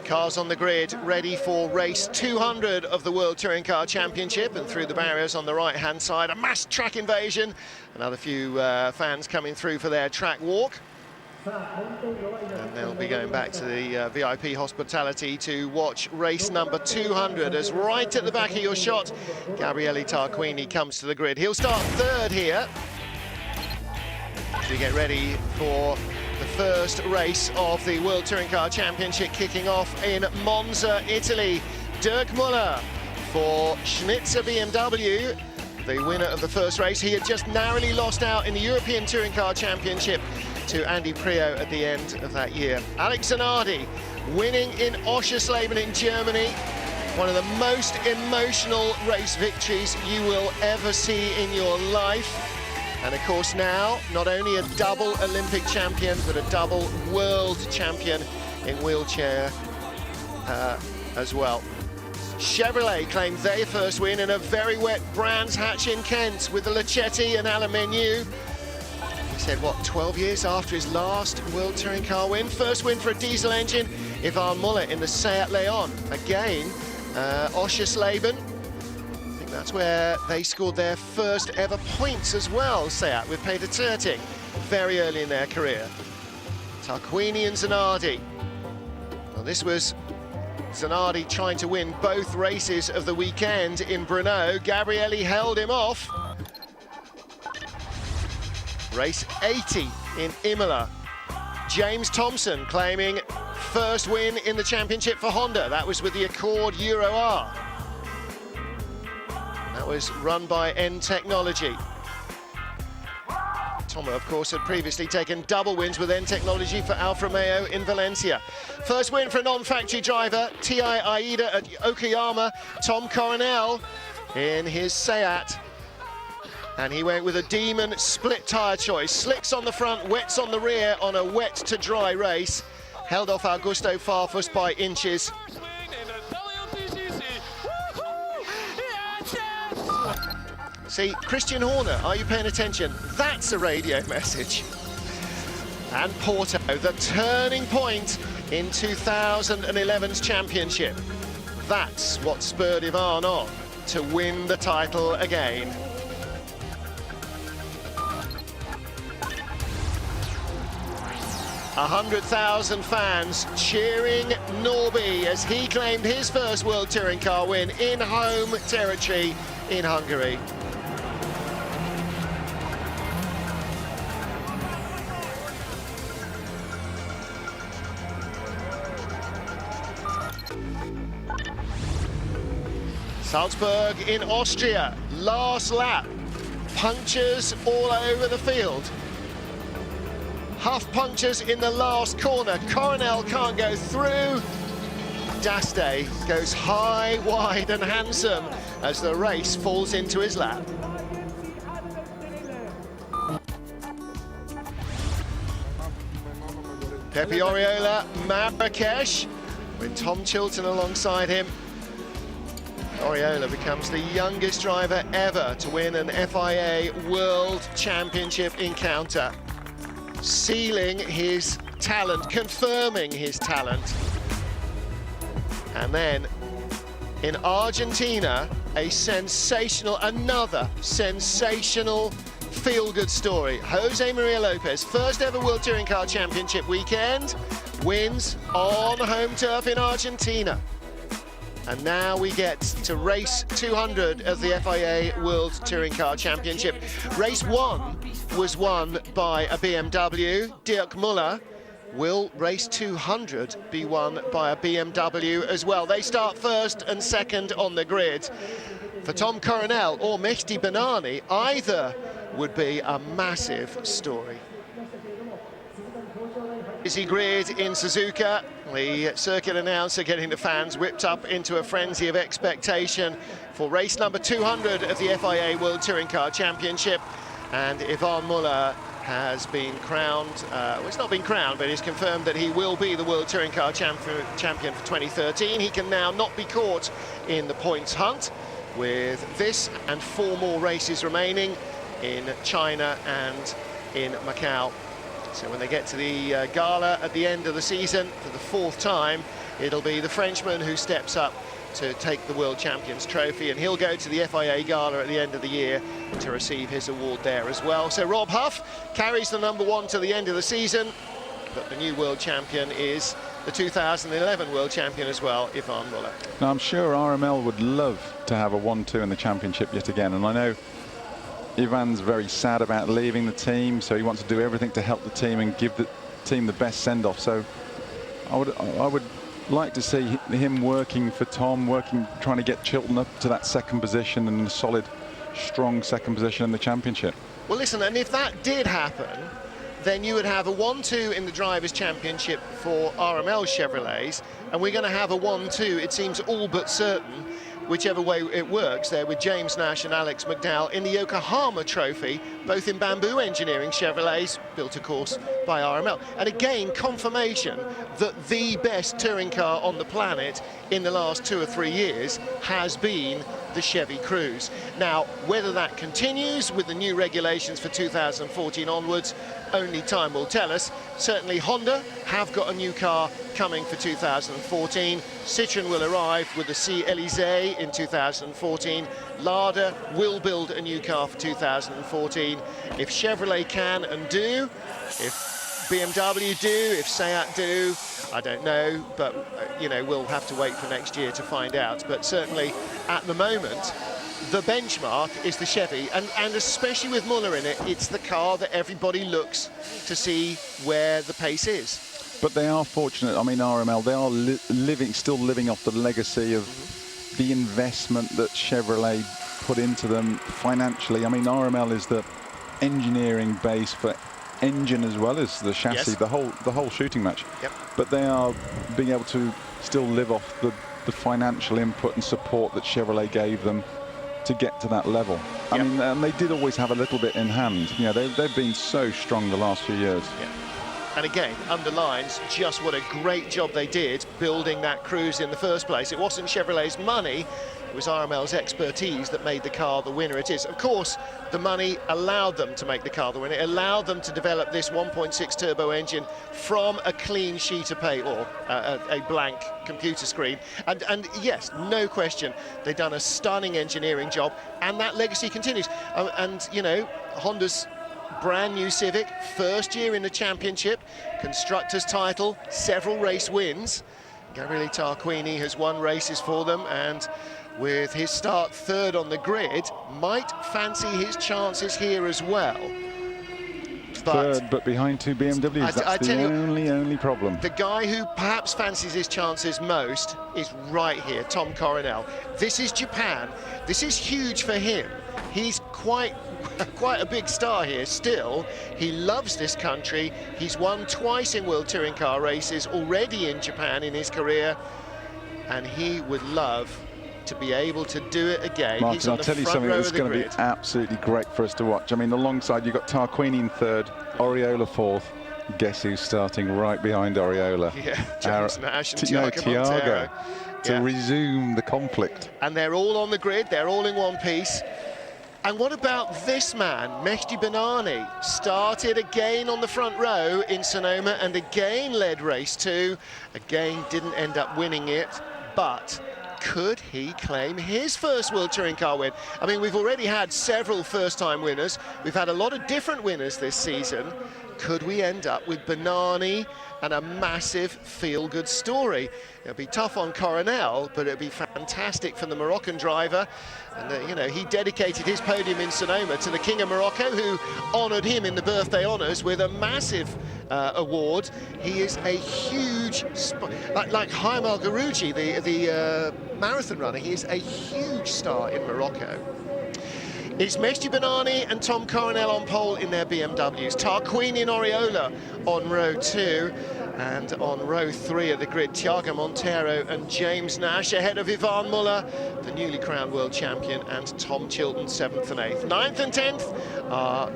Cars on the grid, ready for race 200 of the World Touring Car Championship, and through the barriers on the right-hand side, a mass track invasion. Another few fans coming through for their track walk. And they'll be going back to the VIP hospitality to watch race number 200, as right at the back of your shot, Gabriele Tarquini comes to the grid. He'll start third here as we get ready for the first race of the World Touring Car Championship, kicking off in Monza, Italy. Dirk Müller for Schnitzer BMW, the winner of the first race. He had just narrowly lost out in the European Touring Car Championship to Andy Priaulx at the end of that year. Alex Zanardi winning in Oschersleben in Germany. One of the most emotional race victories you will ever see in your life. And of course now, not only a double Olympic champion, but a double world champion in wheelchair as well. Chevrolet claimed their first win in a very wet Brands Hatch in Kent with the Lachetti and Alain Menu. He said, what, 12 years after his last World Touring Car win? First win for a diesel engine, Yvan Muller in the Seat Leon. Again, Oschersleben. That's where they scored their first ever points as well, Seat, with Peter Turtig, very early in their career. Tarquini and Zanardi. Well, this was Zanardi trying to win both races of the weekend in Brno. Gabriele held him off. Race 80 in Imola. James Thompson claiming first win in the championship for Honda. That was with the Accord Euro R. That was run by N Technology. Tomo, of course, had previously taken double wins with N Technology for Alfa Romeo in Valencia. First win for a non-factory driver, Ti Aida at Okayama. Tom Coronel in his Seat. And he went with a Demon split tyre choice. Slicks on the front, wets on the rear on a wet to dry race. Held off Augusto Farfus by inches. See, Christian Horner, are you paying attention? That's a radio message. And Porto, the turning point in 2011's championship. That's what spurred Yvan on to win the title again. A 100,000 fans cheering Norby as he claimed his first World Touring Car win in home territory in Hungary. Salzburg in Austria, last lap, punctures all over the field. Huff punctures in the last corner, Coronel can't go through. Daste goes high, wide and handsome as the race falls into his lap. Pepe Oriola, Marrakesh, with Tom Chilton alongside him. Oriola becomes the youngest driver ever to win an FIA World Championship encounter, sealing his talent, confirming his talent. And then in Argentina, another sensational feel-good story. Jose Maria Lopez, first ever World Touring Car Championship weekend, wins on home turf in Argentina. And now we get to race 200 of the FIA World Touring Car Championship. Race 1 was won by a BMW, Dirk Müller. Will race 200 be won by a BMW as well? They start first and second on the grid. For Tom Coronel or Mehdi Banani, either would be a massive story. Busy grid in Suzuka, the circuit announcer getting the fans whipped up into a frenzy of expectation for race number 200 of the FIA World Touring Car Championship. And Yvan Muller has been crowned, well, it's not been crowned, but it's confirmed that he will be the World Touring Car champion for 2013. He can now not be caught in the points hunt, with this and 4 more races remaining in China and in Macau. So when they get to the gala at the end of the season for the 4th time, it'll be the Frenchman who steps up to take the World Champions trophy, and he'll go to the FIA Gala at the end of the year to receive his award there as well. So Rob Huff carries the #1 to the end of the season, but the new world champion is the 2011 world champion as well, Yvonne Muller. Now, I'm sure RML would love to have a 1-2 in the championship yet again, and I know Ivan's very sad about leaving the team, so he wants to do everything to help the team and give the team the best send-off. So I would like to see him working for Tom, trying to get Chilton up to that second position and a solid, strong second position in the championship. Well, listen, and if that did happen, then you would have a 1-2 in the Drivers' Championship for RML Chevrolets, and we're going to have a 1-2, it seems all but certain, whichever way it works there, with James Nash and Alex McDowell in the Yokohama Trophy, both in Bamboo Engineering Chevrolets, built of course by RML. And again, confirmation that the best touring car on the planet in the last 2 or 3 years has been the Chevy Cruze. Now, whether that continues with the new regulations for 2014 onwards, only time will tell us. Certainly Honda have got a new car coming for 2014. Citroën will arrive with the C Elysée in 2014. Lada will build a new car for 2014. If Chevrolet can and do, if BMW do, if Seat do, I don't know, but you know, we'll have to wait for next year to find out. But certainly at the moment, the benchmark is the Chevy, and especially with Muller in it, it's the car that everybody looks to see where the pace is. But they are fortunate. I mean, RML, they are still living off the legacy of the investment that Chevrolet put into them financially. I mean, RML is the engineering base for engine as well as the chassis, yes, the whole shooting match. Yep. But they are being able to still live off the financial input and support that Chevrolet gave them to get to that level. I mean, and they did always have a little bit in hand. You know, they've been so strong the last few years. Yeah. And again, underlines just what a great job they did building that Cruze in the first place. It wasn't Chevrolet's money, it was RML's expertise that made the car the winner it is. Of course, the money allowed them to make the car the winner. It allowed them to develop this 1.6 turbo engine from a clean sheet of paper, or a blank computer screen. And yes, no question, they've done a stunning engineering job, and that legacy continues. And, you know, Honda's brand new Civic, first year in the championship, constructors title, several race wins. Gabriele Tarquini has won races for them, and with his start third on the grid, might fancy his chances here as well. Third, but behind 2 BMWs. That's the only problem. The guy who perhaps fancies his chances most is right here, Tom Coronel. This is Japan. This is huge for him. He's quite a big star here still. He loves this country. He's won twice in World Touring Car races already in Japan in his career, and he would love to be able to do it again. Martin, I'll tell you something that's going to be absolutely great for us to watch. I mean, alongside, you've got Tarquini in third, Oriola fourth. Guess who's starting right behind Oriola? Yeah, James Nash and Tiago to resume the conflict. And they're all on the grid, they're all in one piece. And what about this man, Mehdi Benani? Started again on the front row in Sonoma and again led race 2. Again, didn't end up winning it, but could he claim his first World Touring Car win? I mean, we've already had several first-time winners. We've had a lot of different winners this season. Could we end up with Benani and a massive feel-good story? It'll be tough on Coronel, but it'll be fantastic for the Moroccan driver. And, you know, he dedicated his podium in Sonoma to the King of Morocco, who honoured him in the birthday honours with a massive award. He is a huge, like Haim El Garouji, the marathon runner, he is a huge star in Morocco. It's Mehdi Benani and Tom Coronel on pole in their BMWs. Tarquini and Oriola on row 2. And on row 3 of the grid, Tiago Montero and James Nash ahead of Yvonne Muller, the newly crowned world champion, and Tom Chilton, 7th and 8th. 9th and 10th are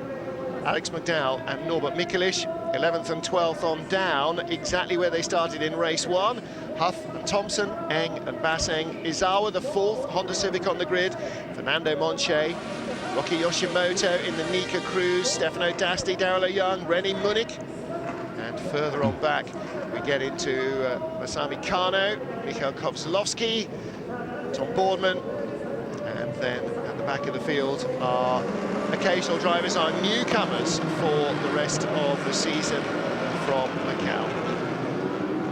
Alex McDowell and Norbert Mikulich. 11th and 12th on down, exactly where they started in race 1. Huff and Thompson, Eng and Basseng. Izawa, the 4th Honda Civic on the grid. Fernando Monche, Rocky Yoshimoto in the Nika Cruze. Stefano Dasti, Daryl Young, René Munich. And further on back, we get into Masami Kano, Mikhail Kovzlovsky, Tom Boardman, and then at the back of the field, our occasional drivers are newcomers for the rest of the season from Macau.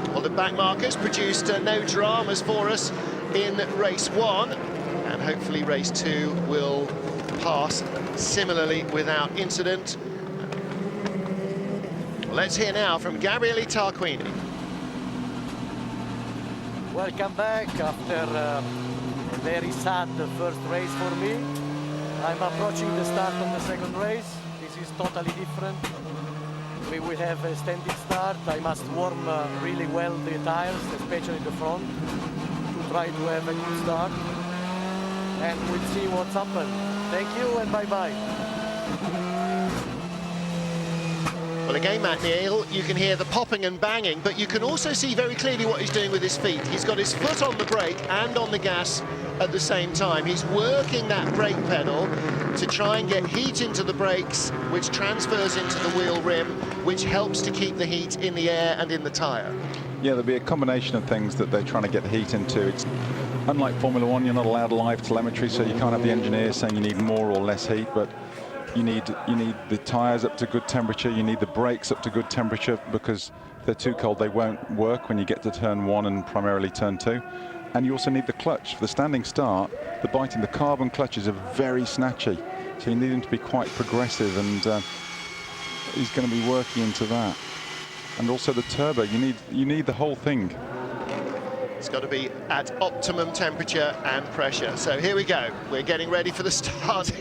Well, the back markers produced no dramas for us in race 1, and hopefully race 2 will pass similarly without incident. Well, let's hear now from Gabriele Tarquini. Welcome back after a very sad first race for me. I'm approaching the start of the second race. This is totally different. We will have a standing start. I must warm really well the tires, especially the front, to try to have a good start. And we'll see what's happened. Thank you and bye-bye. Well, again, Matt Neal, you can hear the popping and banging, but you can also see very clearly what he's doing with his feet. He's got his foot on the brake and on the gas at the same time. He's working that brake pedal to try and get heat into the brakes, which transfers into the wheel rim, which helps to keep the heat in the air and in the tyre. Yeah, there'll be a combination of things that they're trying to get the heat into. It's unlike Formula One, you're not allowed live telemetry, so you can't have the engineers saying you need more or less heat, but you need the tyres up to good temperature, you need the brakes up to good temperature, because if they're too cold they won't work when you get to turn 1 and primarily turn 2. And you also need the clutch. For the standing start, the carbon clutches are very snatchy, so you need them to be quite progressive, and he's going to be working into that. And also the turbo, you need the whole thing. It's got to be at optimum temperature and pressure. So here we go. We're getting ready for the start.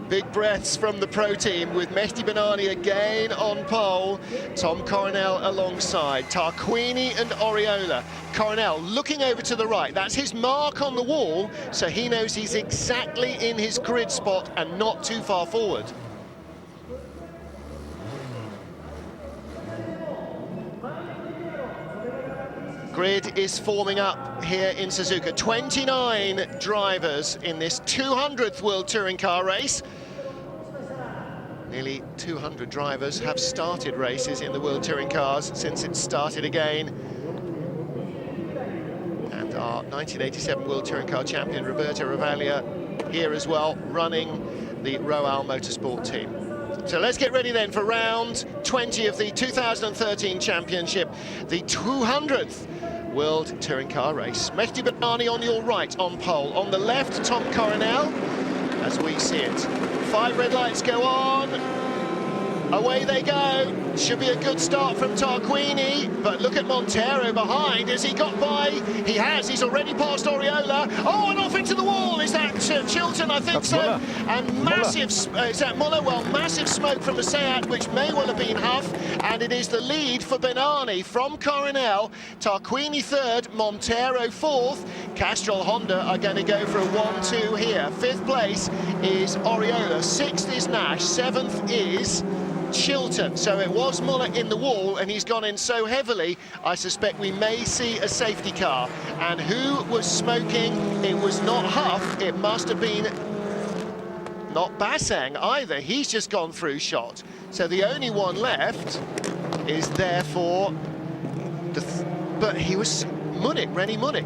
Big breaths from the pro team with Mehdi Benani again on pole. Tom Coronel alongside. Tarquini and Oriola. Coronel looking over to the right. That's his mark on the wall, so he knows he's exactly in his grid spot and not too far forward. Grid is forming up here in Suzuka. 29 drivers in this 200th World Touring Car race. Nearly 200 drivers have started races in the World Touring Cars since it started again. And our 1987 World Touring Car champion, Roberto Ravaglia, here as well, running the Royal Motorsport team. So let's get ready then for round 20 of the 2013 championship, the 200th World Touring Car race. Mehdi Benani on your right on pole. On the left, Tom Coronel, as we see it. 5 red lights go on. Away they go. Should be a good start from Tarquini, but look at Montero behind. Has he got by? He has. He's already passed Oriola. Oh, and off into the wall. Is that Chilton? I think That's so. Muller. And massive, is that Muller? Well, massive smoke from the Seat, which may well have been Huff, and it is the lead for Benani from Coronel. Tarquini 3rd, Montero 4th. Castrol Honda are going to go for a 1-2 here. 5th place is Oriola, 6th is Nash, 7th is Chilton. So it was Muller in the wall, and he's gone in so heavily, I suspect we may see a safety car. And who was smoking? It was not Huff, it must have been not Bassang either. He's just gone through shot. So the only one left is therefore but he was Munich, Rennie Munich.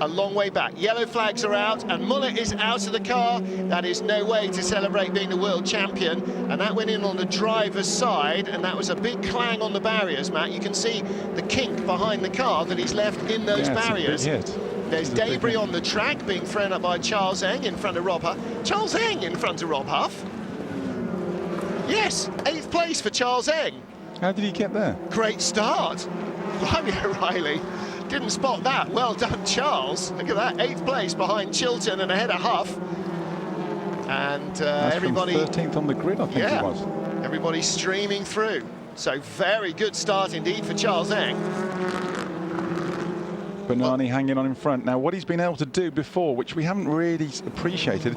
A long way back. Yellow flags are out, and Muller is out of the car. That is no way to celebrate being the world champion. And that went in on the driver's side, and that was a big clang on the barriers, Matt. You can see the kink behind the car that he's left in those barriers. There's debris on the track being thrown up by Charles Eng in front of Rob Huff. Charles Eng in front of Rob Huff. Yes, 8th place for Charles Eng. How did he get there? Great start. Blimey O'Reilly. Didn't spot that. Well done, Charles. Look at that, 8th place behind Chilton and ahead of Huff. And everybody... 13th on the grid, I think it was. Everybody streaming through. So very good start indeed for Charles Eng. Benani hanging on in front. Now, what he's been able to do before, which we haven't really appreciated,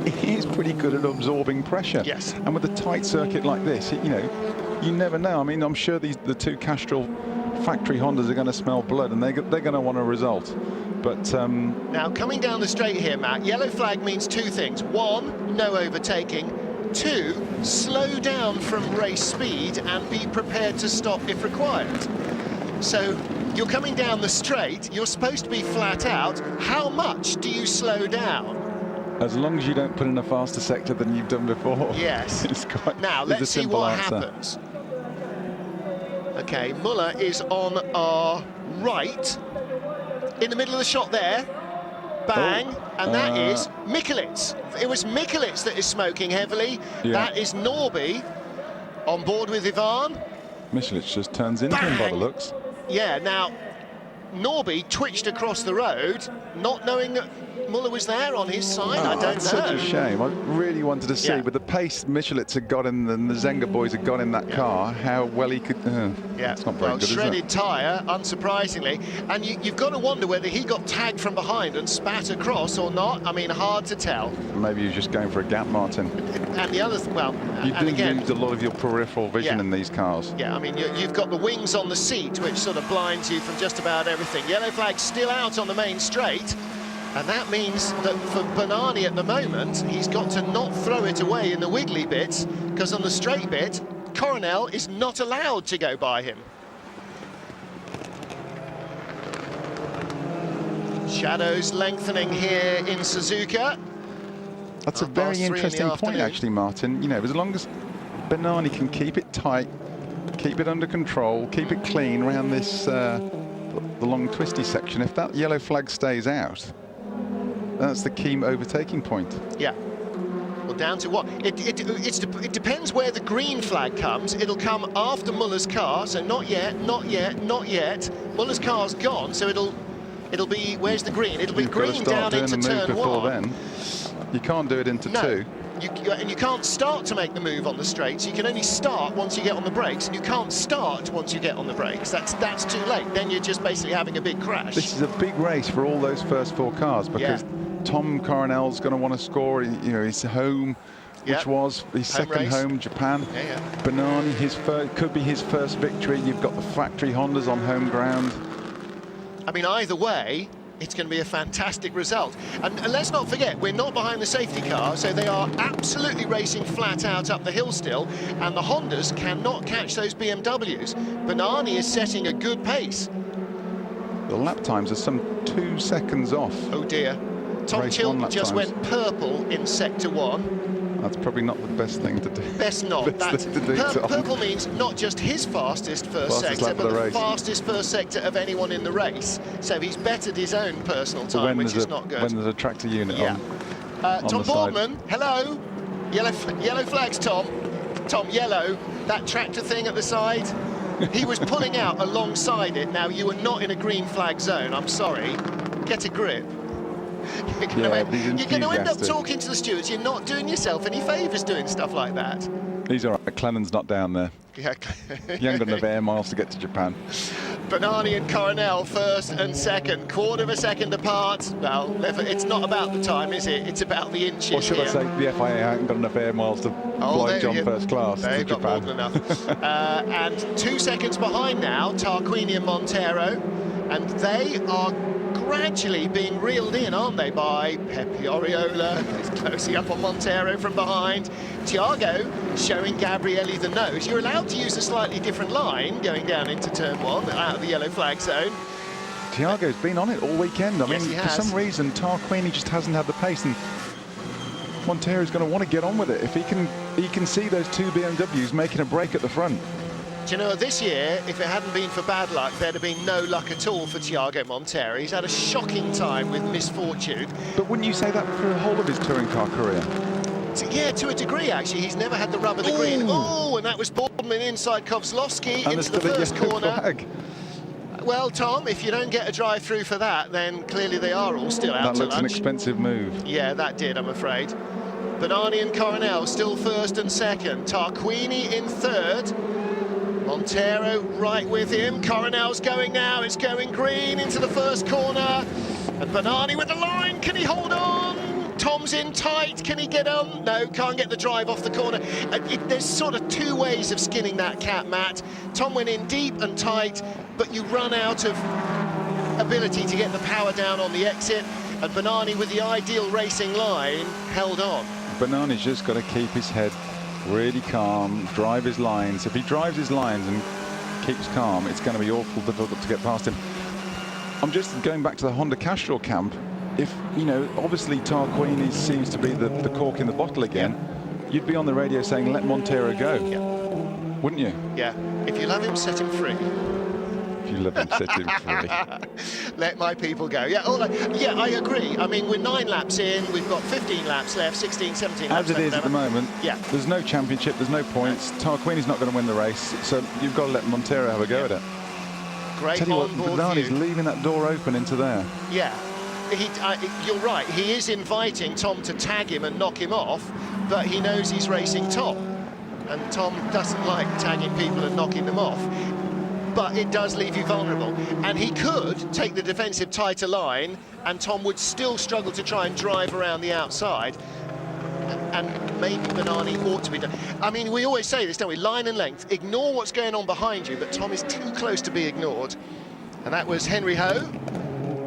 he is pretty good at absorbing pressure. Yes. And with a tight circuit like this, you know, you never know. I mean, I'm sure the two Castrol factory Hondas are going to smell blood, and they're going to want a result. But now coming down the straight here, Matt, yellow flag means 2 things. 1, no overtaking. 2, slow down from race speed and be prepared to stop if required. So you're coming down the straight, you're supposed to be flat out. How much do you slow down? As long as you don't put in a faster sector than you've done before. Yes. Now, it's a let's see simple what answer. happens. OK, Muller is on our right, in the middle of the shot there. Bang, and that is Mikulits. It was Mikulits that is smoking heavily. Yeah. That is Norby on board with Ivan. Mikulits just turns into him by the looks. Yeah, now, Norby twitched across the road, not knowing that Muller was there on his side. I don't know. That's such a shame. I really wanted to see, Yeah. with the pace Michelitz had got in, and the Zenga boys had got in that car, how well he could... Yeah, it's not very well, good, shredded is it? tyre, unsurprisingly. And you've got to wonder whether he got tagged from behind and spat across or not. I mean, hard to tell. Maybe he was just going for a gap, Martin. And the other, well, You and do again, lose a lot of your peripheral vision Yeah. in these cars. yeah, I mean, you've got the wings on the seat, which sort of blinds you from just about everything. Yellow flag still out on the main straight. And that means that for Bernani at the moment, he's got to not throw it away in the wiggly bits, because on the straight bit, Coronel is not allowed to go by him. Shadows lengthening here in Suzuka. That's a Half very past 3 in the interesting point, afternoon. actually, Martin. You know, as long as Bernani can keep it tight, keep it under control, keep it clean around this the long twisty section, if that yellow flag stays out, that's the key overtaking point. Yeah. Well, down to what? It depends where the green flag comes. It'll come after Muller's car, so not yet, not yet, not yet. Muller's car's gone, so it'll be, where's the green? It'll be You've got to green start down doing into the move turn before 1. then. You can't do it into No. 2. And you can't start to make the move on the straights. You can only start once you get on the brakes, and you can't start once you get on the brakes. That's too late. Then you're just basically having a big crash. This is a big race for all those first 4 cars, because Tom Coronel's going to want to score. You know, his home, which was his Home second race. home, Japan. Yeah. Bernani, could be his first victory. You've got the factory Hondas on home ground. I mean, either way, it's going to be a fantastic result. And let's not forget, we're not behind the safety car, so they are absolutely racing flat out up the hill still, and the Hondas cannot catch those BMWs. Bernani is setting a good pace. The lap times are some 2 seconds off. Oh dear. Tom Race 1 Chilton lap just times. went purple in sector 1. That's probably not the best thing to do. Best not. Best thing to do, Tom. Purple means not just his fastest first Fastest sector, lap of but the the race. fastest first sector of anyone in the race. So he's bettered his own personal time, When which there's is not good. When there's a tractor unit Yeah. on Tom the side. Boardman, hello. Yellow flags, Tom. Tom, yellow. That tractor thing at the side. He was pulling out alongside it. Now, you are not in a green flag zone. I'm sorry. Get a grip. You're going to end up enthusiastic. talking to the stewards. You're not doing yourself any favours doing stuff like that. He's all right. Clennon's not down there. Yeah. He ain't got enough air miles to get to Japan. Bernani and Coronel first and second, quarter of a second apart. Well, it's not about the time, is it? It's about the inches. Or should here. I say the FIA hasn't got enough air miles to fly John first class to They've got more Japan. than enough. And 2 seconds behind now, Tarquini and Montero, and they are gradually being reeled in, aren't they, by Pepe Oriola. He's closing up on Montero from behind. Thiago showing Gabrielli the nose. You're allowed to use a slightly different line going down into turn 1 out of the yellow flag zone. Thiago's been on it all weekend. I Yes, mean, he for has. some reason, Tarquini just hasn't had the pace, and Montero's going to want to get on with it. If he can see those 2 BMWs making a break at the front. Do you know, this year, if it hadn't been for bad luck, there'd have been no luck at all for Thiago Montero. He's had a shocking time with misfortune. But wouldn't you say that for the whole of his touring car career? Yeah, to a degree, actually. He's never had the rub of the green. Oh, and that was Boardman inside Kovzlowski And into the there's first still a yellow corner. flag. Well, Tom, if you don't get a drive-through for that, then clearly they are all still out That to looks an lunch. expensive move. Yeah, that did, I'm afraid. Bernani and Coronel still first and second. Tarquini in third. Montero right with him. Coronel's going now. It's going green into the first corner. And Bernani with the line. Can he hold on? Tom's in tight. Can he get on? No, can't get the drive off the corner. There's sort of 2 ways of skinning that cat, Matt. Tom went in deep and tight, but you run out of ability to get the power down on the exit. And Bernani, with the ideal racing line, held on. Bernani's just got to keep his head really calm, drive his lines. If he drives his lines and keeps calm, it's going to be awful difficult to get past him. I'm just going back to the Honda Castrol camp. If, you know, obviously Tarquini seems to be the cork in the bottle again, you'd be on the radio saying, let Montero go. Wouldn't you? Yeah. If you love him, set him free. If you love him, set him free. Let my people go. Yeah, I agree. I mean, we're 9 laps in. We've got 15 laps left, 16, 17 laps As it left. is at the moment, there's no championship, there's no points. Tarquini's not going to win the race, so you've got to let Montero have a go at it. Great Tell you what, onboard Bernani's view. leaving that door open into there. Yeah. You're right. He is inviting Tom to tag him and knock him off, but he knows he's racing Tom. And Tom doesn't like tagging people and knocking them off. But it does leave you vulnerable. And he could take the defensive tighter line, and Tom would still struggle to try and drive around the outside. And maybe Bernani ought to be done. I mean, we always say this, don't we? Line and length. Ignore what's going on behind you, but Tom is too close to be ignored. And that was Henry Ho.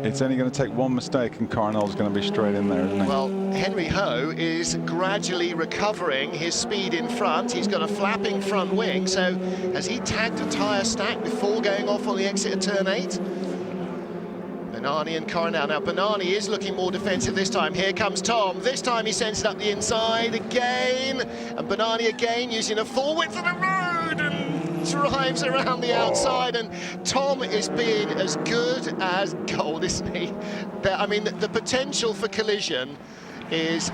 It's only going to take one mistake and Coronel's going to be straight in there, isn't he? Well, Henry Ho is gradually recovering his speed in front. He's got a flapping front wing, so has he tagged a tyre stack before going off on the exit of turn 8? Bernani and Coronel. Now, Bernani is looking more defensive this time. Here comes Tom. This time he sends it up the inside again. And Bernani again using a full width of the road and drives around the outside. And Tom is being as good as gold, isn't he? I mean, the potential for collision is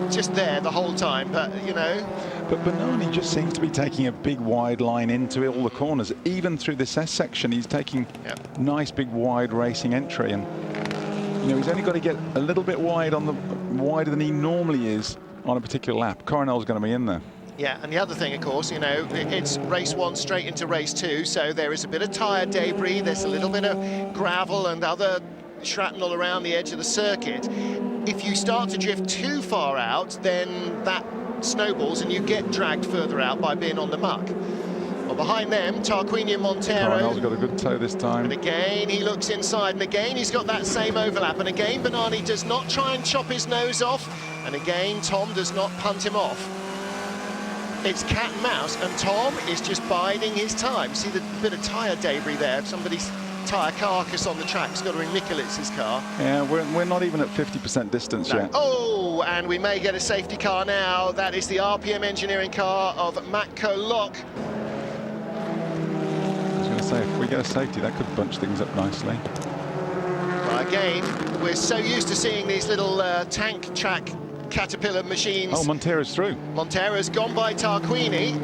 just there the whole time, but, you know. But Bernani just seems to be taking a big wide line into all the corners. Even through this S section, he's taking nice big wide racing entry, and you know he's only got to get a little bit wide on the wider than he normally is on a particular lap. Coronel's going to be in there. Yeah, and the other thing, of course, you know, it's race 1 straight into race 2, so there is a bit of tyre debris, there's a little bit of gravel and other shrapnel around the edge of the circuit. If you start to drift too far out, then that snowballs and you get dragged further out by being on the muck. Well, behind them, Tarquini and Montero. Coronel's got a good toe this time. And again, he looks inside, and again, he's got that same overlap. And again, Bernani does not try and chop his nose off. And again, Tom does not punt him off. It's cat and mouse, and Tom is just biding his time. See the bit of tyre debris there? Somebody's tyre carcass on the track. It's got to be Michelitz's car. Yeah, we're not even at 50% distance yet. Oh, and we may get a safety car now. That is the RPM engineering car of Matco Lock. I was going to say, if we get a safety, that could bunch things up nicely. Well, again, we're so used to seeing these little tank track Caterpillar machines. Oh, Montero's through. Montero's gone by Tarquini.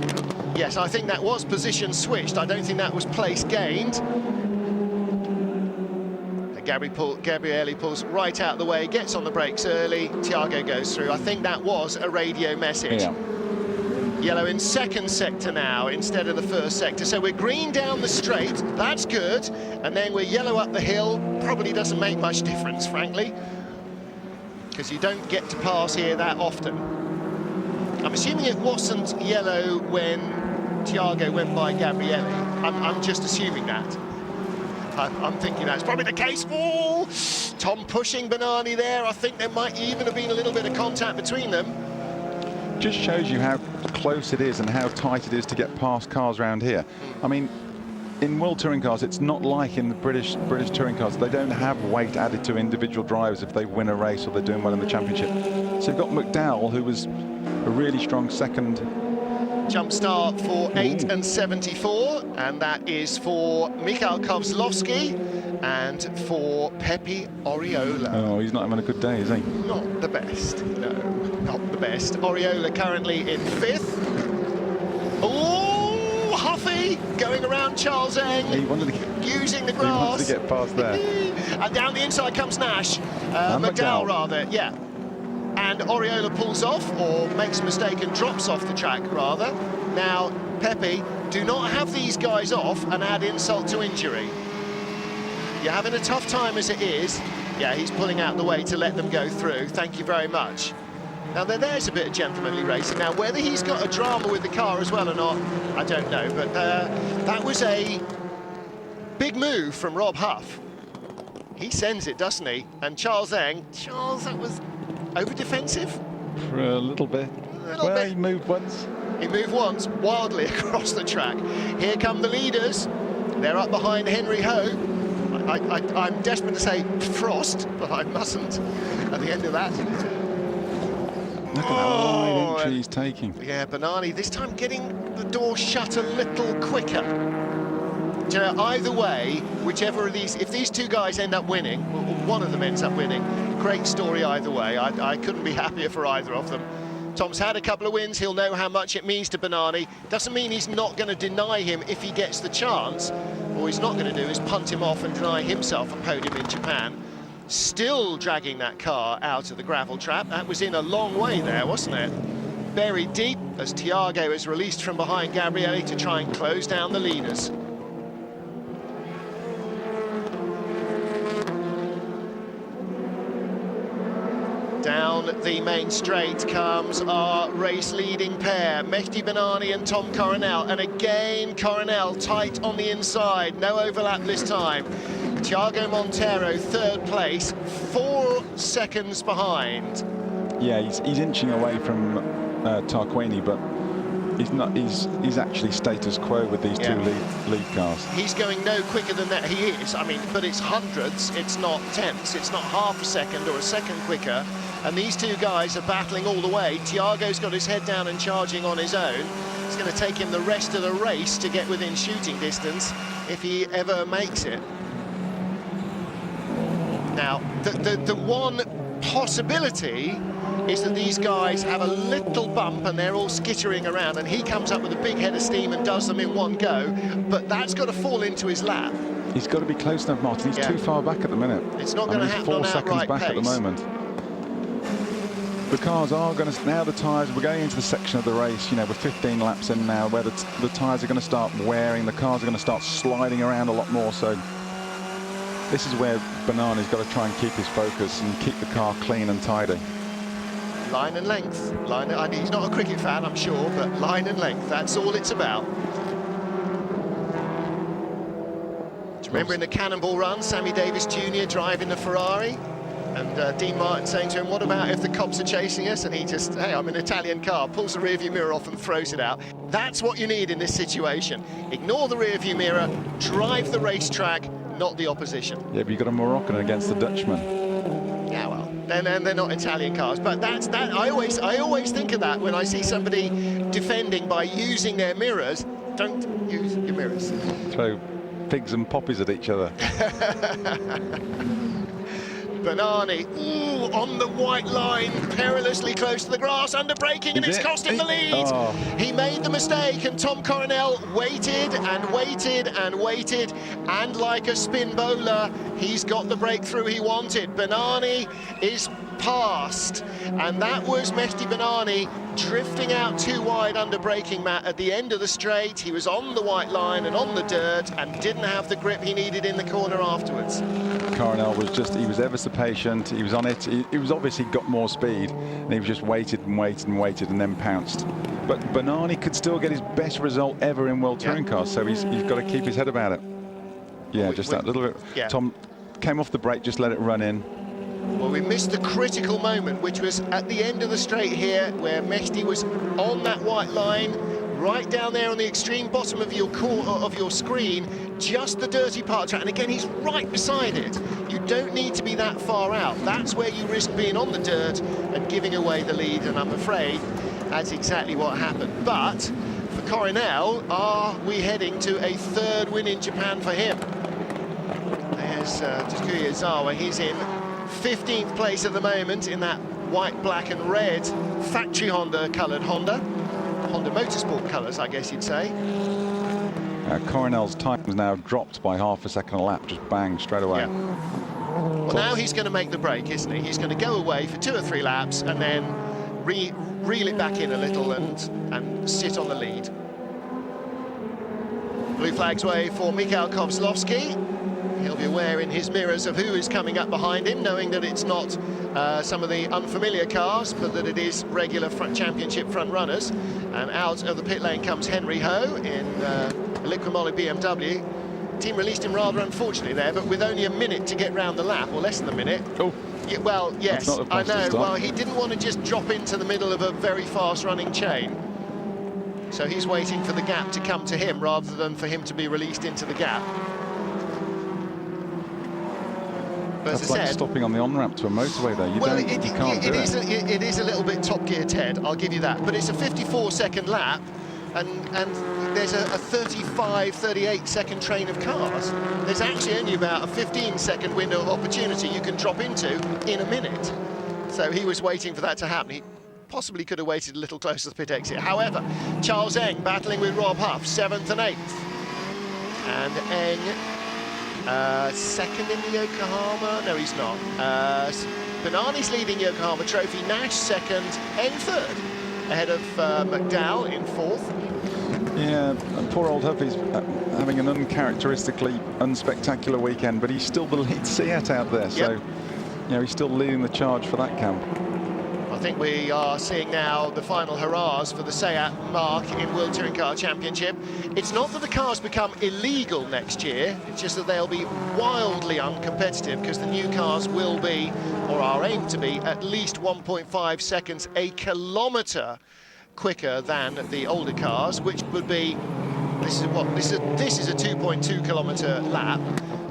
Yes, I think that was position switched. I don't think that was place gained. Gabrielli pulls right out the way, gets on the brakes early. Thiago goes through. I think that was a radio message. Yeah. Yellow in second sector now instead of the first sector. So we're green down the straight. That's good. And then we're yellow up the hill. Probably doesn't make much difference, frankly, because you don't get to pass here that often. I'm assuming it wasn't yellow when Thiago went by Gabrielli. I'm just assuming that. I'm thinking that's probably the case. Oh, Tom pushing Bernani there. I think there might even have been a little bit of contact between them. Just shows you how close it is and how tight it is to get past cars around here. I mean, in World Touring Cars, it's not like in the British Touring Cars. They don't have weight added to individual drivers if they win a race or they're doing well in the championship. So you've got McDowell, who was a really strong second. Jump start for 8 and 74, and that is for Mikhail Kozlovsky and for Pepe Oriola. Oh, he's not having a good day, is he? Not the best, no, not the best. Oriola currently in 5th. Oh, Huffy going around Charles Eng, using the grass. He wanted to get past there. And down the inside comes Nash, McDowell rather, yeah. And Oriola pulls off, or makes a mistake and drops off the track, rather. Now, Pepe, do not have these guys off and add insult to injury. You're having a tough time as it is. Yeah, he's pulling out the way to let them go through. Thank you very much. Now, there's a bit of gentlemanly racing. Now, whether he's got a drama with the car as well or not, I don't know. But that was a big move from Rob Huff. He sends it, doesn't he? And Charles Eng, that was over defensive? for a little bit. Well, he moved once. He moved once, wildly across the track. Here come the leaders. They're up behind Henry Ho. I'm desperate to say Frost, but I mustn't at the end of that. Look at that wide entry he's taking. Yeah, Bernani this time getting the door shut a little quicker. Do you know, either way, whichever of these, if these two guys end up winning, or one of them ends up winning, great story either way. I couldn't be happier for either of them. Tom's had a couple of wins, he'll know how much it means to Bernani. Doesn't mean he's not going to deny him if he gets the chance. All he's not going to do is punt him off and deny himself a podium in Japan. Still dragging that car out of the gravel trap. That was in a long way there, wasn't it? Buried deep as Thiago is released from behind Gabriele to try and close down the leaders. Down the main straight comes our race-leading pair, Mehdi Bernani and Tom Coronel. And again, Coronel tight on the inside, no overlap this time. Thiago Montero, third place, 4 seconds behind. Yeah, he's inching away from Tarquini, but he's not. He's actually status quo with these two lead cars. He's going no quicker than that. He is. I mean, but it's hundredths. It's not tenths. It's not half a second or a second quicker. And these two guys are battling all the way. Thiago's got his head down and charging on his own. It's going to take him the rest of the race to get within shooting distance if he ever makes it. Now, the one possibility is that these guys have a little bump and they're all skittering around, and he comes up with a big head of steam and does them in one go, but that's got to fall into his lap. He's got to be close enough, Martin. He's too far back at the minute. It's not going to happen on 4 seconds back pace. at the moment. The cars are going to, now the tyres, we're going into the section of the race, you know, we're 15 laps in now, where the tyres are going to start wearing, the cars are going to start sliding around a lot more, so this is where Bernani's got to try and keep his focus and keep the car clean and tidy. Line and length. He's not a cricket fan, I'm sure, but line and length, that's all it's about. Do you remember in the Cannonball Run, Sammy Davis Jr. driving the Ferrari? And Dean Martin saying to him, what about if the cops are chasing us? And he just, hey, I'm an Italian car, pulls the rearview mirror off and throws it out. That's what you need in this situation. Ignore the rearview mirror, drive the racetrack, not the opposition. Yeah, but you've got a Moroccan against the Dutchman. Yeah, well, then they're not Italian cars. But that's that. I always think of that when I see somebody defending by using their mirrors. Don't use your mirrors. Throw figs and poppies at each other. Bernani, ooh, on the white line, perilously close to the grass, under braking, and it's cost him the lead. Oh. He made the mistake, and Tom Coronel waited and waited and waited, and like a spin bowler, he's got the breakthrough he wanted. Bernani is past, and that was Mehdi Bernani drifting out too wide under braking, Matt, at the end of the straight. He was on the white line and on the dirt and didn't have the grip he needed in the corner afterwards. Coronel was just, he was ever so patient, he was on it, he was obviously got more speed, and he was just waited and waited and waited and then pounced. But Bernani could still get his best result ever in World Touring Cars, so he's got to keep his head about it. Yeah, just that little bit. Yeah. Tom came off the brake, just let it run in. Well, we missed the critical moment, which was at the end of the straight here, where Mehdi was on that white line, right down there on the extreme bottom of your screen, just the dirty part track, and again he's right beside it. You don't need to be that far out. That's where you risk being on the dirt and giving away the lead, and I'm afraid that's exactly what happened. But for Coronel, are we heading to a third win in Japan for him? There's Takuya Izawa. He's in 15th place at the moment in that white, black and red factory Honda coloured Honda Motorsport colours, I guess you'd say. Coronel's time has now dropped by half a second a lap, just bang, straight away. Yeah. Well, now he's going to make the break, isn't he? He's going to go away for 2 or 3 laps and then reel it back in a little and sit on the lead. Blue flags wave for Mikhail Kozlowski. He'll be aware in his mirrors of who is coming up behind him, knowing that it's not some of the unfamiliar cars, but that it is regular championship front runners. And out of the pit lane comes Henry Ho in a Liqui Moly BMW. Team released him rather unfortunately there, but with only a minute to get round the lap, or less than a minute. Oh, Yeah, well, yes, That's not a I positive know. start. Well, he didn't want to just drop into the middle of a very fast-running chain. So he's waiting for the gap to come to him rather than for him to be released into the gap. But That's as I like said, stopping on the on-ramp to a motorway there. You can't do it. It is a little bit Top Gear, Ted, I'll give you that. But it's a 54-second lap, and there's a 35, 38-second train of cars. There's actually only about a 15-second window of opportunity you can drop into in a minute. So he was waiting for that to happen. He possibly could have waited a little closer to the pit exit. However, Charles Eng battling with Rob Huff, 7th and 8th. And Eng, second in the Yokohama. No, he's not. Benani's leading Yokohama Trophy. Nash second, Eng third, ahead of McDowell in 4th. Yeah, and poor old Huffy's having an uncharacteristically unspectacular weekend, but he's still the lead Seat out there. So, you know, he's still leading the charge for that camp. I think we are seeing now the final hurrahs for the Seat mark in World Touring Car Championship. It's not that the cars become illegal next year, it's just that they'll be wildly uncompetitive because the new cars will be, or are aimed to be, at least 1.5 seconds a kilometre quicker than the older cars, which would be, this is a 2.2 kilometre lap,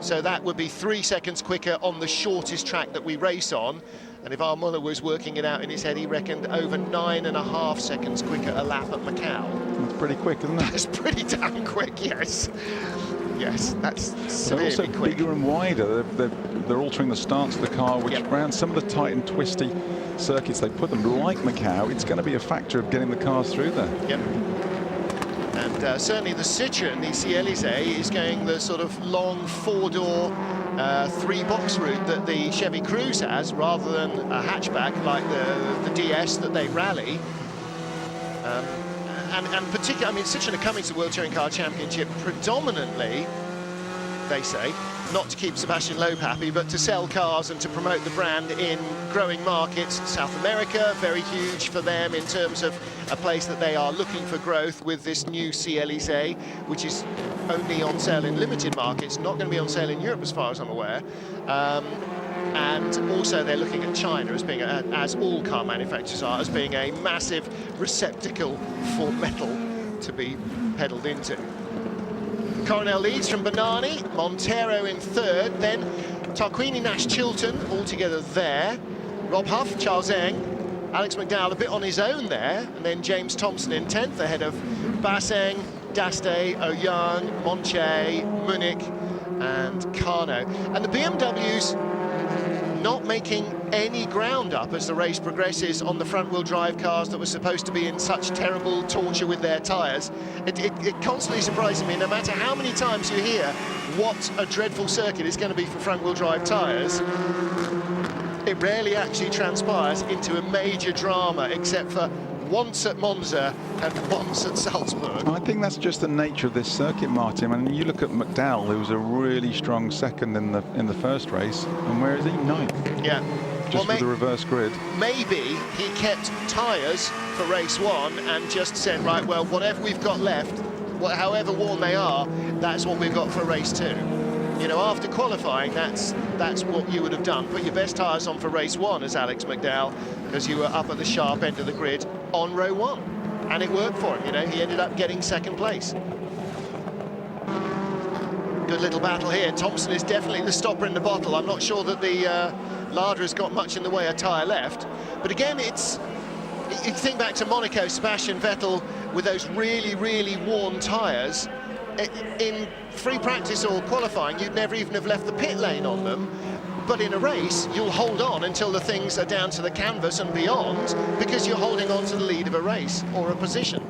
so that would be 3 seconds quicker on the shortest track that we race on. And if Muller was working it out in his head, he reckoned over 9.5 seconds quicker a lap at Macau. That's pretty quick, isn't it? That's pretty damn quick, yes. Yes, that's severely They're also quick. bigger and wider. They're altering the stance of the car, which around some of the tight and twisty circuits they put them, like Macau, it's going to be a factor of getting the cars through there. Yep. And certainly the Citroën, the Cielizé, is going the sort of long four-door, three-box route that the Chevy Cruze has, rather than a hatchback like the DS that they rally. And particularly, I mean, Citroën are coming to the World Touring Car Championship predominantly, they say, not to keep Sebastian Loeb happy, but to sell cars and to promote the brand in growing markets. South America, very huge for them in terms of a place that they are looking for growth with this new Cielizé, which is only on sale in limited markets, not going to be on sale in Europe as far as I'm aware. And also they're looking at China as being, as all car manufacturers are, as being a massive receptacle for metal to be peddled into. Coronel leads from Benani, Montero in 3rd, then Tarquini, Nash, Chilton all together there. Rob Huff, Charles Eng, Alex McDowell a bit on his own there, and then James Thompson in 10th ahead of Basseng, Daste, Oyoung, Monche, Munich and Kano. And the BMWs not making any ground up as the race progresses on the front-wheel drive cars that were supposed to be in such terrible torture with their tyres. It constantly surprises me, no matter how many times you hear what a dreadful circuit is going to be for front-wheel drive tyres, it rarely actually transpires into a major drama, except for once at Monza and once at Salzburg. I think that's just the nature of this circuit, Martin. I mean, you look at McDowell, who was a really strong second in the first race, and where is he? 9th. Yeah. Just with the reverse grid. Maybe he kept tyres for race 1 and just said, right, well, whatever we've got left, however worn they are, that's what we've got for race 2. You know, after qualifying, that's what you would have done. Put your best tyres on for race 1 as Alex McDowell, because you were up at the sharp end of the grid on row 1. And it worked for him, you know, he ended up getting 2nd place. Good little battle here. Thompson is definitely the stopper in the bottle. I'm not sure that the Lada has got much in the way of tyre left. But again, it's, you think back to Monaco, Sebastian Vettel with those really, really worn tyres. In free practice or qualifying, you'd never even have left the pit lane on them. But in a race, you'll hold on until the things are down to the canvas and beyond, because you're holding on to the lead of a race or a position.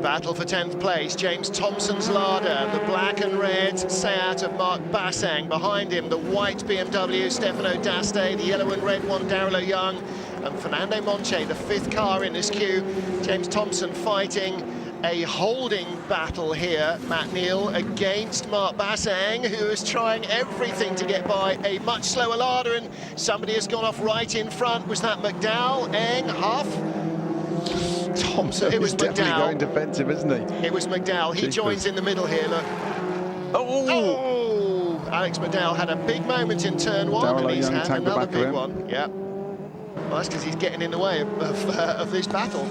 Battle for 10th place, James Thompson's Lada, the black and red Seat of Mark Bassang. Behind him, the white BMW, Stefano Daste, the yellow and red one, Daryl Oyoung, and Fernando Monche, the 5th car in this queue. James Thompson fighting a holding battle here, Matt Neal, against Mark Bassang, who is trying everything to get by a much slower Lada, and somebody has gone off right in front. Was that McDowell, Eng, Huff? Thompson, it was definitely going defensive, isn't he? It was McDowell. He joins in the middle here, look. Oh! Alex Medel had a big moment in turn one, and he's had another big one. Yeah. Well, that's because he's getting in the way of this battle.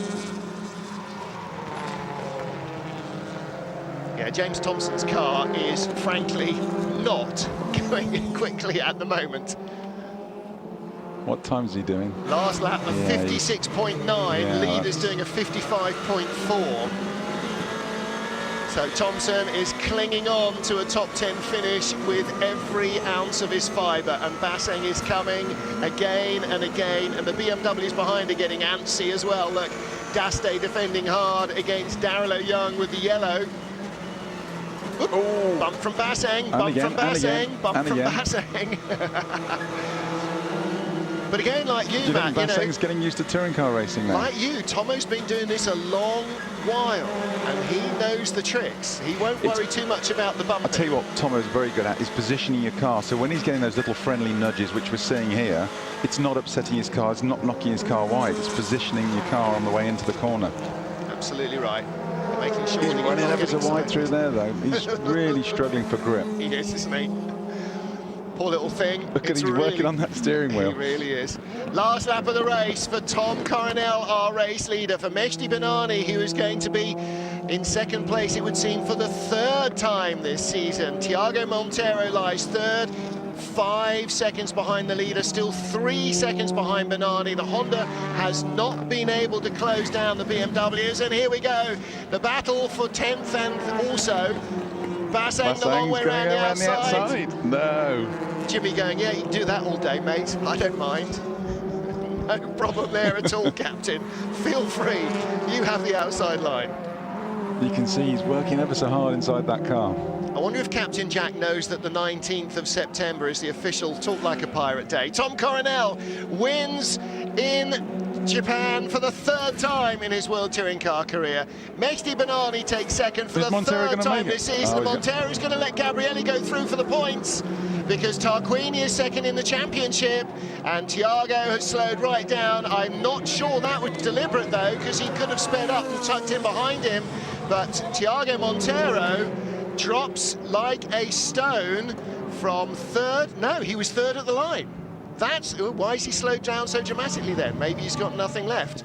Yeah, James Thompson's car is frankly not going quickly at the moment. What time is he doing? Last lap of 56.9, leader's doing a 55.4. So Thompson is clinging on to a top 10 finish with every ounce of his fibre, and Basseng is coming again and again, and the BMWs behind are getting antsy as well. Look, Daste defending hard against Darrell Young with the yellow. Ooh, bump from Basseng, bump from Basseng, bump from Basseng. But again, like you, Matt, Basseng's getting used to touring car racing now. Like you, Tomo's been doing this a long while, and he knows the tricks. He won't worry too much about the bumping. I'll tell you what Tomo's very good at is positioning your car. So when he's getting those little friendly nudges, which we're seeing here, it's not upsetting his car, it's not knocking his car wide, it's positioning your car on the way into the corner. Absolutely right. Making sure he's running ever so wide through there, though. He's really struggling for grip. He is, isn't he? Poor little thing. Look at he's working on that steering wheel. He really is. Last lap of the race for Tom Coronel, our race leader. For Mehdi Benani, who is going to be in second place, it would seem, for the third time this season. Tiago Montero lies third, 5 seconds behind the leader, still 3 seconds behind Benani. The Honda has not been able to close down the BMWs, and here we go. The battle for 10th, and also Basseng the long way around the outside. No. Jimmy going, yeah, you can do that all day, mate. I don't mind. No problem there at all, Captain. Feel free. You have the outside line. You can see he's working ever so hard inside that car. I wonder if Captain Jack knows that the 19th of September is the official Talk Like a Pirate Day. Tom Coronel wins in Japan for the third time in his World Touring Car career. Mehdi Benani takes second for the third time this season. Montero's going to let Gabrielli go through for the points, because Tarquini is second in the championship, and Tiago has slowed right down. I'm not sure that was deliberate, though, because he could have sped up and tucked in behind him, but Tiago Montero drops like a stone from third. No, he was third at the line. That's why is he slowed down so dramatically then? Maybe he's got nothing left.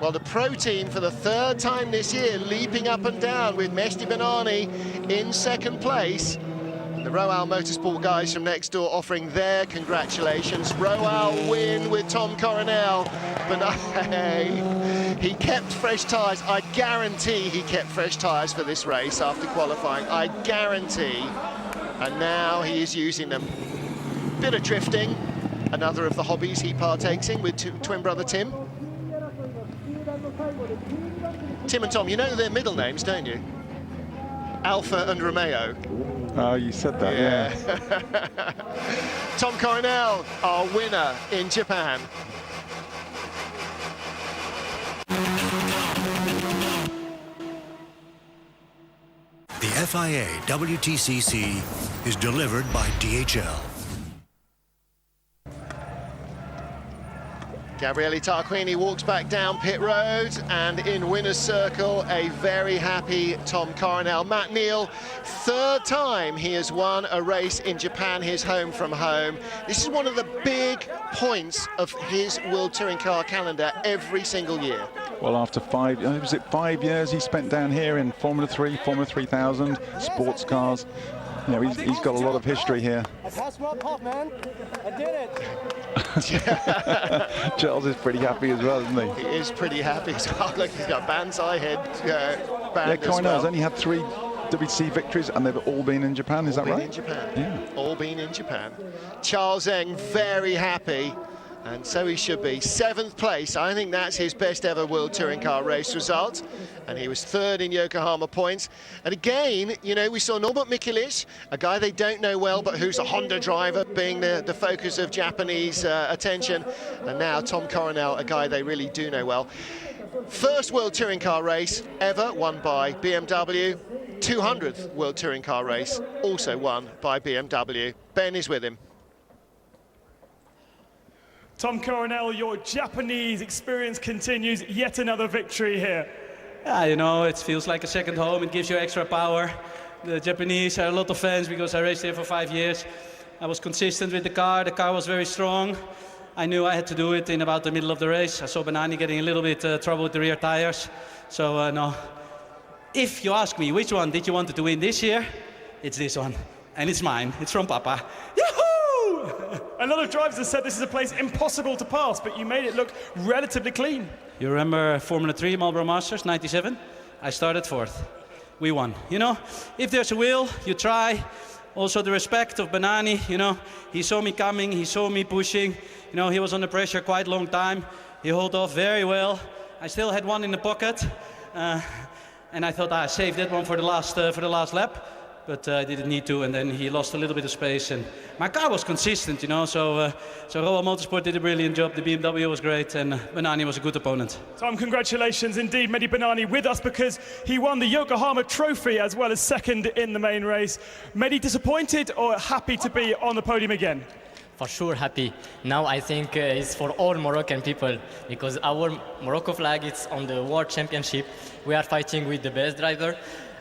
Well, the pro team for the third time this year leaping up and down with Mehdi Benani in second place. The Roal Motorsport guys from next door offering their congratulations. Roal win with Tom Coronel. But he kept fresh tyres. I guarantee he kept fresh tyres for this race after qualifying. I guarantee. And now he is using them. Bit of drifting, another of the hobbies he partakes in with twin brother Tim. Tim and Tom, you know their middle names, don't you? Alpha and Romeo. Oh, you said that, yeah. Tom Coronel, our winner in Japan. The FIA WTCC is delivered by DHL. Gabriele Tarquini walks back down pit road, and in winner's circle, a very happy Tom Coronel. Matt Neal, third time he has won a race in Japan, his home from home. This is one of the big points of his World Touring Car calendar every single year. Well, after 5 years he spent down here in Formula 3, Formula 3000, sports cars. You know, he's got a lot of history here. I passed Rob Hoff, man. I did it. Charles is pretty happy as well, isn't he? He is pretty happy as well. Look, he's got Banzai head band as Coronel's well. only had 3 WTC victories, and they've all been in Japan, is that right? All been in Japan. Yeah. All been in Japan. Charles Eng very happy, and so he should be. 7th place, I think that's his best ever World Touring Car race result. And he was third in Yokohama points. And again, you know, we saw Norbert Mikelic, a guy they don't know well, but who's a Honda driver, being the focus of Japanese attention. And now Tom Coronel, a guy they really do know well. First World Touring Car race ever won by BMW. 200th World Touring Car race, also won by BMW. Ben is with him. Tom Coronel, your Japanese experience continues, yet another victory here. Yeah, you know, it feels like a second home. It gives you extra power. The Japanese are a lot of fans because I raced there for 5 years. I was consistent with the car was very strong. I knew I had to do it in about the middle of the race. I saw Banani getting a little bit trouble with the rear tires. So no, if you ask me which one did you want to win this year, it's this one. And it's mine, it's from Papa. Yahoo! A lot of drivers have said this is a place impossible to pass, but you made it look relatively clean. You remember Formula 3 Marlboro Masters, 97? I started 4th. We won. You know, if there's a will, you try. Also the respect of Banani, you know, he saw me coming, he saw me pushing. You know, he was under pressure quite a long time. He held off very well. I still had one in the pocket. And I thought I saved that one for the last lap. But I didn't need to, and then he lost a little bit of space. And my car was consistent, you know, so Royal Motorsport did a brilliant job. The BMW was great, and Banani was a good opponent. Tom, congratulations indeed, Mehdi Banani with us because he won the Yokohama Trophy as well as second in the main race. Mehdi, disappointed or happy to be on the podium again? For sure happy. Now I think it's for all Moroccan people because our Morocco flag is on the World Championship. We are fighting with the best driver.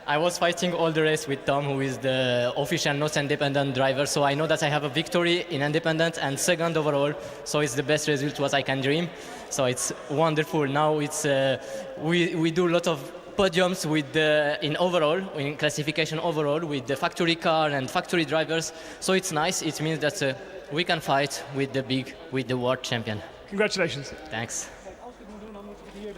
I was fighting all the race with Tom, who is the official not independent driver. So I know that I have a victory in independent and second overall. So it's the best result what I can dream. So it's wonderful. Now it's we do a lot of podiums with in overall, in classification overall, with the factory car and factory drivers. So it's nice. It means that we can fight with the world champion. Congratulations. Thanks.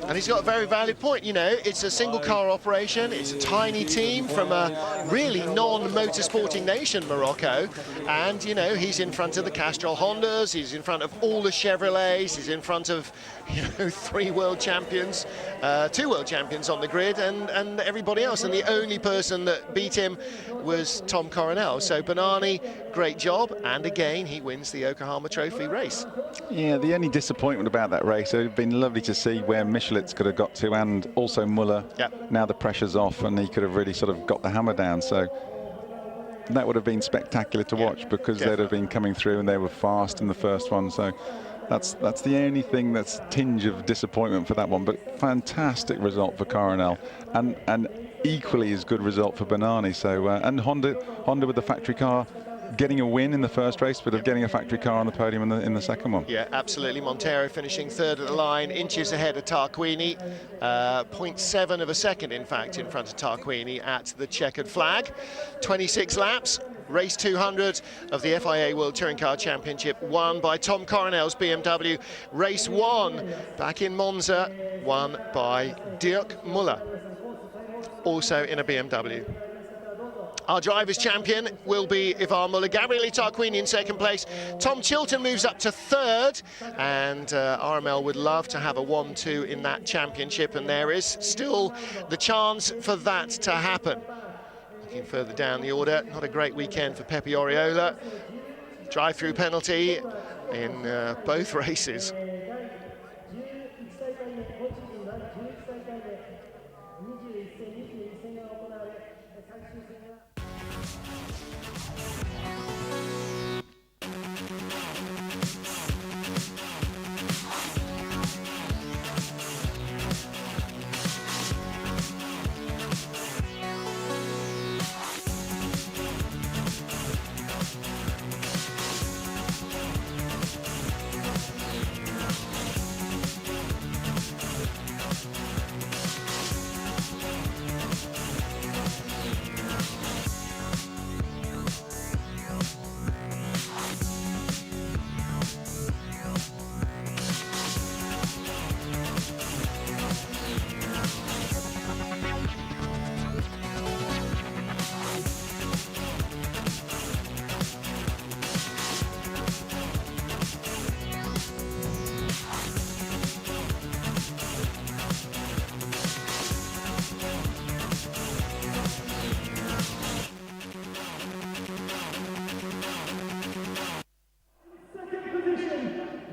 And he's got a very valid point, you know, it's a single car operation, it's a tiny team from a really non-motorsporting nation, Morocco, and, you know, he's in front of the Castrol Hondas, he's in front of all the Chevrolets, he's in front of, you know, 3 world champions, 2 world champions on the grid, and everybody else, and the only person that beat him was Tom Coronel. So Banani, great job, and again, he wins the Yokohama Trophy race. Yeah, the only disappointment about that race, it would have been lovely to see where Michelitz could have got to, and also Muller. Yep. Now the pressure's off, and he could have really sort of got the hammer down. So that would have been spectacular to watch because they'd have been coming through and they were fast in the first one. So that's the only thing that's tinge of disappointment for that one. But fantastic result for Coronel, and equally as good result for Banani. So and Honda with the factory car, getting a win in the first race, but of getting a factory car on the podium in the second one. Yeah, absolutely. Montero finishing 3rd at the line, inches ahead of Tarquini, 0.7 of a second, in fact, in front of Tarquini at the checkered flag. 26 laps, race 200 of the FIA World Touring Car Championship, won by Tom Coronel's BMW. Race 1, back in Monza, won by Dirk Muller, also in a BMW. Our drivers' champion will be Ivar Muller. Gabriele Tarquini in 2nd place. Tom Chilton moves up to 3rd, and RML would love to have a 1-2 in that championship, and there is still the chance for that to happen. Looking further down the order, not a great weekend for Pepe Oriola. Drive-through penalty in both races.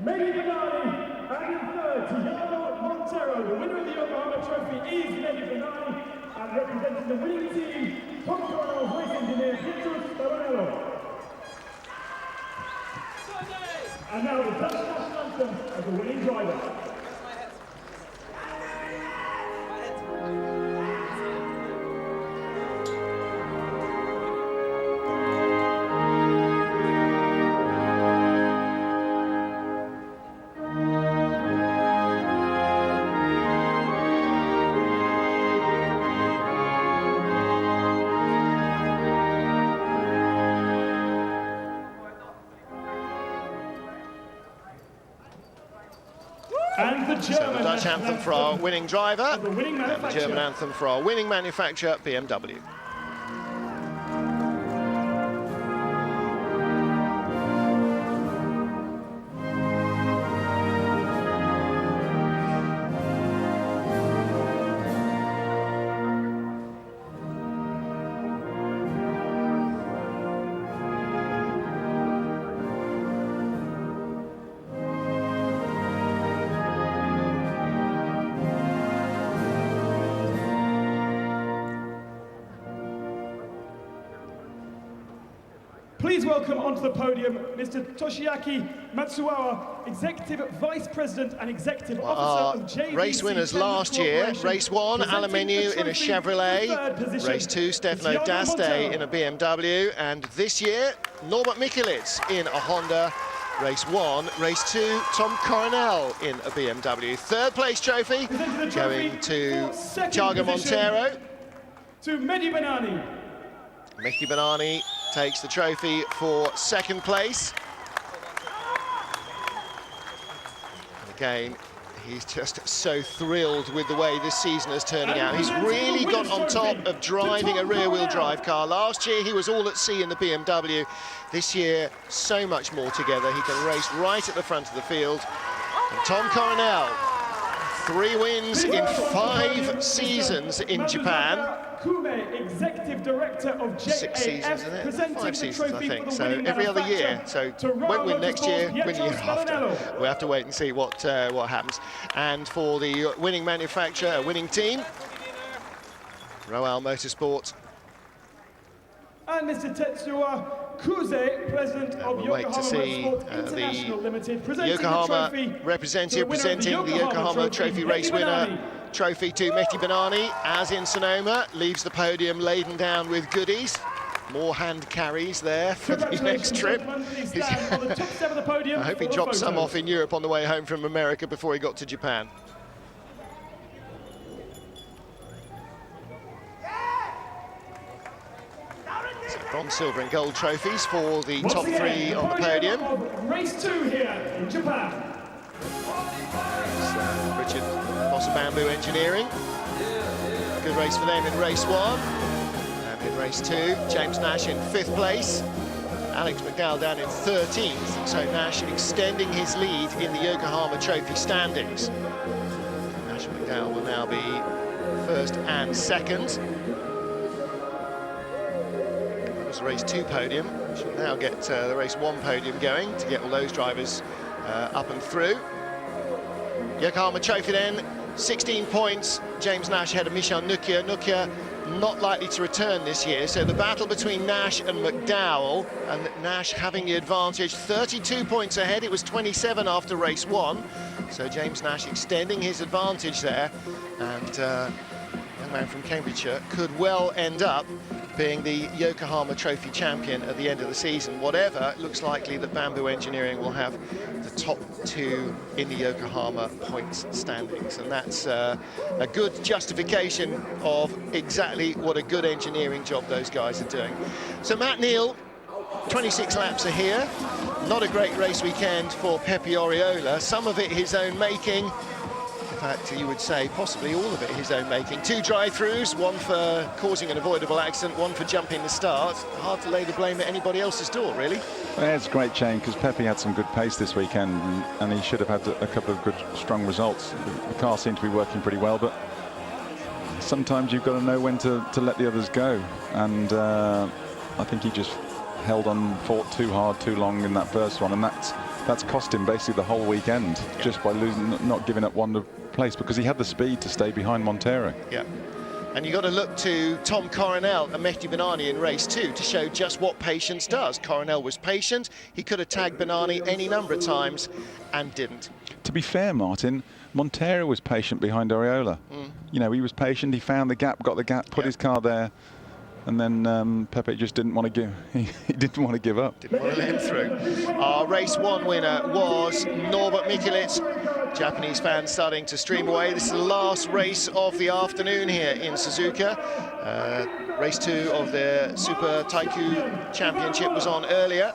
Mehdi Banani, and in 3rd, Tiago Montero. The winner of the Yokohama Trophy is Mehdi Banani, and representing the winning team, Tom Coronel's race engineer, Petrus Coronello. And now the Dutch national anthem as the winning driver. So the Dutch anthem for our winning driver, and the German anthem for our winning manufacturer, BMW. Please welcome onto the podium Mr. Toshiaki Matsuawa, Executive Vice President and Executive Officer of JVC. Race winners last year, race 1, Alain Menu in a Chevrolet, race 2, Stefano D'Aste in a BMW, and this year, Norbert Mikulits in a Honda. Race 1, race 2, Tom Coronel in a BMW. Third place trophy going to Thiago Monteiro. To Mehdi Benani. Mehdi Benani takes the trophy for second place. And again, he's just so thrilled with the way this season is turning out. He's really got on top of driving a rear-wheel drive car. Last year, he was all at sea in the BMW. This year, so much more together. He can race right at the front of the field. And Tom Coronel, 3 wins in 5 seasons in Japan. Executive Director of JAF, 6 seasons, isn't it? 5 seasons, I think. So every other year. So won't win next year, win the year after. We'll have to wait and see what happens. And for the winning manufacturer, winning team, Royal Motorsport. And Mr. Tetsuya Kuze, President of We'll wait to see the Yokohama representative presenting the Yokohama Trophy race winner trophy to Mehdi Benani, as in Sonoma, leaves the podium laden down with goodies. More hand carries there for the next trip. I hope he dropped some off in Europe on the way home from America before he got to Japan. So bronze, silver and gold trophies for the top 3 on the podium. Race 2 here in Japan. Richard Boss of Bamboo Engineering. Good race for them in race 1. And in race 2, James Nash in 5th place. Alex McDowell down in 13th. So Nash extending his lead in the Yokohama Trophy standings. Nash and McDowell will now be 1st and 2nd. That was the race 2 podium. We shall now get the race 1 podium going to get all those drivers up and through. Yokohama Trophy then, 16 points. James Nash ahead of Michel Nukia. Nukia not likely to return this year, so the battle between Nash and McDowell, and Nash having the advantage, 32 points ahead. It was 27 after race 1, so James Nash extending his advantage there, and young man from Cambridgeshire could well end up being the Yokohama Trophy champion at the end of the season. Whatever, it looks likely that Bamboo Engineering will have the top 2 in the Yokohama points standings, and that's a good justification of exactly what a good engineering job those guys are doing. So Matt Neal, 26 laps are here. Not a great race weekend for Pepe Oriola, some of it his own making. In fact, you would say possibly all of it his own making. 2 drive-throughs, 1 for causing an avoidable accident, 1 for jumping the start. Hard to lay the blame at anybody else's door, really. Well, it's a great shame because Pepe had some good pace this weekend, and he should have had a couple of good, strong results. The car seemed to be working pretty well, but sometimes you've got to know when to let the others go. And I think he just held on, fought too hard, too long in that first one, and that's cost him basically the whole weekend, just by not giving up one place, because he had the speed to stay behind Monteiro. Yeah, and you've got to look to Tom Coronel and Mehdi Benani in race 2 to show just what patience does. Coronel was patient. He could have tagged Benani any number of times and didn't. To be fair, Martin, Monteiro was patient behind Oriola. You know, he was patient. He found the gap, got the gap, put his car there. And then Pepe just didn't want to give. He didn't want to give up. Didn't want to let him through. Our race 1 winner was Norbert Mikulits. Japanese fans starting to stream away. This is the last race of the afternoon here in Suzuka. Race 2 of the Super Taikyu Championship was on earlier.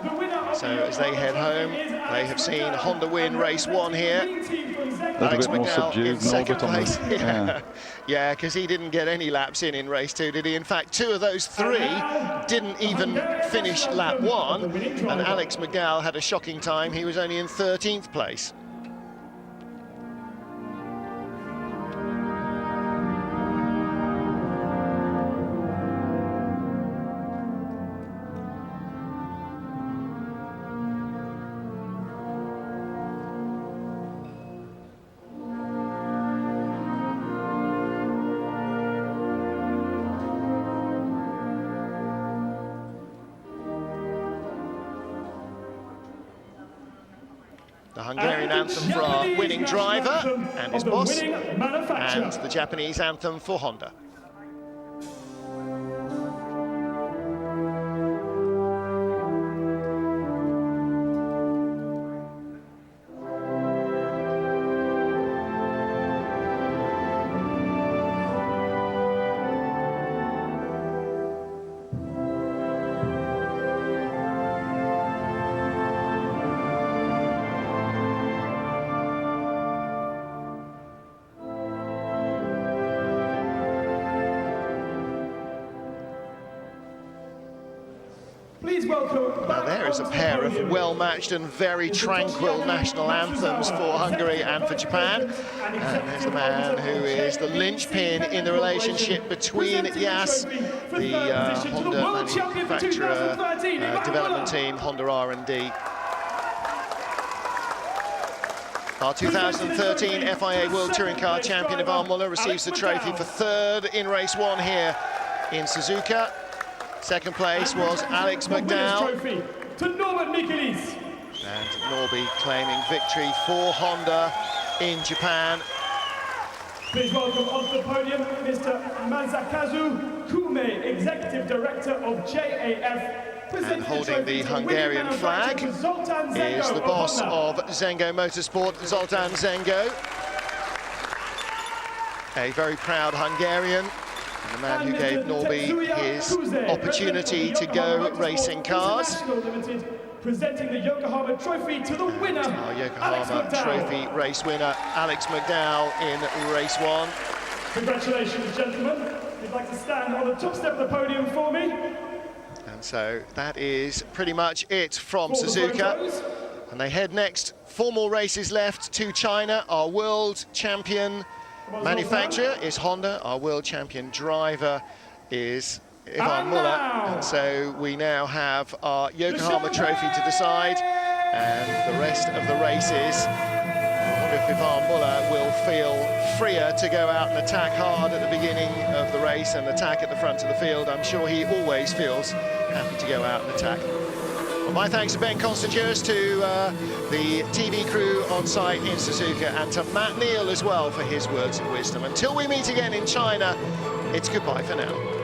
The winner So as they head home, they have seen Honda win race 1 here. Alex bit more McDowell in subdued, second Norbert on place. the, yeah. Yeah, because he didn't get any laps in race 2, did he? In fact, 2 of those 3 didn't even finish lap 1, and Alex McDowell had a shocking time. He was only in 13th place. The Hungarian anthem for our winning driver and his boss, and the Japanese anthem for Honda. Now there is a pair of well-matched and very tranquil national anthems for Hungary and for Japan. And there's the man who is the linchpin in the relationship between YAS, the Honda manufacturer development team, Honda R&D. Our 2013 FIA World Touring Car champion Ivan Muller receives the trophy for 3rd in race 1 here in Suzuka. Second place was Alex McDowell. And Norby claiming victory for Honda in Japan. Please welcome onto the podium Mr. Masakazu Kume, Executive Director of JAF. And holding the Hungarian flag is the boss of Zengo Motorsport, Zoltán Zengo. A very proud Hungarian. And the man who gave Norby his opportunity to go racing cars. Presenting the Yokohama Trophy to the winner, our Yokohama Trophy race winner, Alex McDowell in race 1. Congratulations, gentlemen. If you'd like to stand on the top step of the podium for me. And so that is pretty much it from Suzuka. And they head next. 4 more races left to China. Our world champion manufacturer is Honda. Our world champion driver is Ivan Muller. And so we now have our Yokohama Trophy to decide, and the rest of the races. I wonder if Ivan Muller will feel freer to go out and attack hard at the beginning of the race and attack at the front of the field. I'm sure he always feels happy to go out and attack. Well, my thanks to Ben Constantius, to the TV crew on site in Suzuka, and to Matt Neal as well for his words of wisdom. Until we meet again in China, it's goodbye for now.